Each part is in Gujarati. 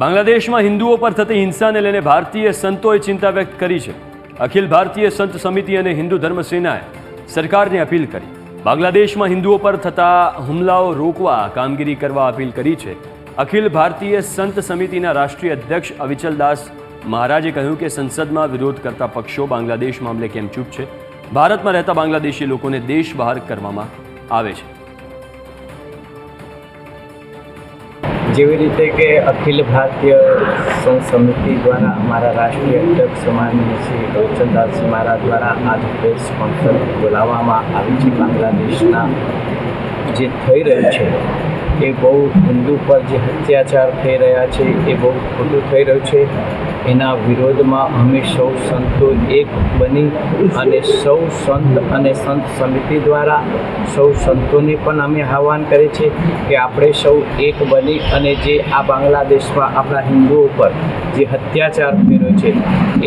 બાંગ્લાદેશમાં હિન્દુઓ પર થતી હિંસાને લઈને ભારતીય સંતોએ ચિંતા વ્યક્ત કરી છે। અખિલ ભારતીય સંત સમિતિ અને હિન્દુ ધર્મ સેનાએ સરકારને અપીલ કરી। બાંગ્લાદેશમાં હિન્દુઓ પર થતા હુમલાઓ રોકવા કામગીરી કરવા અપીલ કરી છે। અખિલ ભારતીય સંત સમિતિના રાષ્ટ્રીય અધ્યક્ષ અવિચલદાસ મહારાજે કહ્યું કે સંસદમાં વિરોધ કરતા પક્ષો બાંગ્લાદેશ મામલે કેમ ચૂપ છે। ભારતમાં રહેતા બાંગ્લાદેશી લોકોને દેશ બહાર કરવામાં આવે છે। જેવી રીતે કે અખિલ ભારતીય સંત સમિતિ દ્વારા અમારા રાષ્ટ્રીય અધ્યક્ષ માનનીય શ્રી અવિચલદાસજી મહારાજ દ્વારા આજ પ્રેસ કોન્ફરન્સ બોલાવવામાં આવી છે। બાંગ્લાદેશના જે થઈ રહ્યું છે એ બહુ હિન્દુ પર જે અત્યાચાર થઈ રહ્યા છે એ બહુ ખોટું થઈ રહ્યું છે। એના વિરોધમાં અમે સૌ સંતો એક બની અને સૌ સંત અને સંત સમિતિ દ્વારા સૌ સંતોને પણ અમે આહ્વાન કરીએ છીએ કે આપણે સૌ એક બની અને જે આ બાંગ્લાદેશમાં આપણા હિન્દુઓ પર જે અત્યાચાર થઈ રહ્યો છે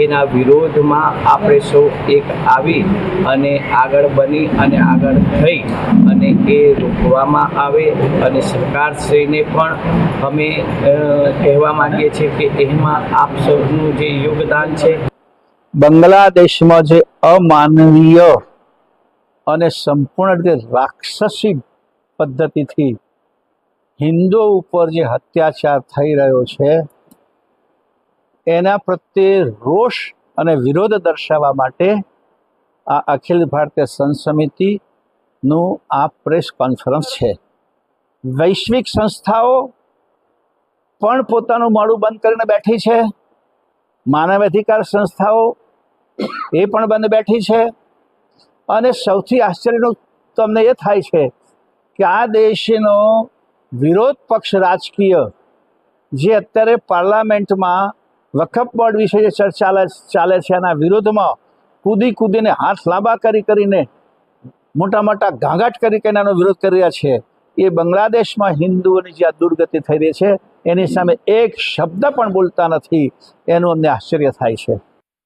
એના વિરોધમાં આપણે સૌ એક આવી અને આગળ બની અને આગળ થઈ અને એ રોકવામાં આવે અને સરકારશ્રીને પણ અમે કહેવા માગીએ છીએ કે એમાં આપ સૌનું જે યોગદાન છે। બાંગ્લાદેશમાં જે અમાનવીય અને સંપૂર્ણ રીતે રાક્ષસી પદ્ધતિથી હિન્દુઓ ઉપર જે અત્યાચાર થઈ રહ્યો છે એના પ્રત્યે રોષ અને વિરોધ દર્શાવવા માટે આ અખિલ ભારતીય સંત સમિતિનું આ પ્રેસ કોન્ફરન્સ છે। વૈશ્વિક સંસ્થાઓ પણ પોતાનું મોઢું બંધ કરીને બેઠી છે। માનવ અધિકાર સંસ્થાઓ એ પણ બંધ બેઠી છે અને સૌથી આશ્ચર્યનું તમને એ થાય છે કે આ દેશનો વિરોધ પક્ષ રાજકીય જે અત્યારે પાર્લામેન્ટમાં વકફ બોર્ડ વિશે જે ચર્ચા ચાલે છે એના વિરોધમાં કૂદીને હાથ લાંબા કરીને મોટા મોટા ઘાઘાટ કરીને એનો વિરોધ કરી રહ્યા છે। એ બાંગ્લાદેશમાં હિન્દુઓની જે આ દુર્ગતિ થઈ રહી છે એની સામે એક શબ્દ પણ બોલતા નથી, એનું અમને આશ્ચર્ય થાય છે।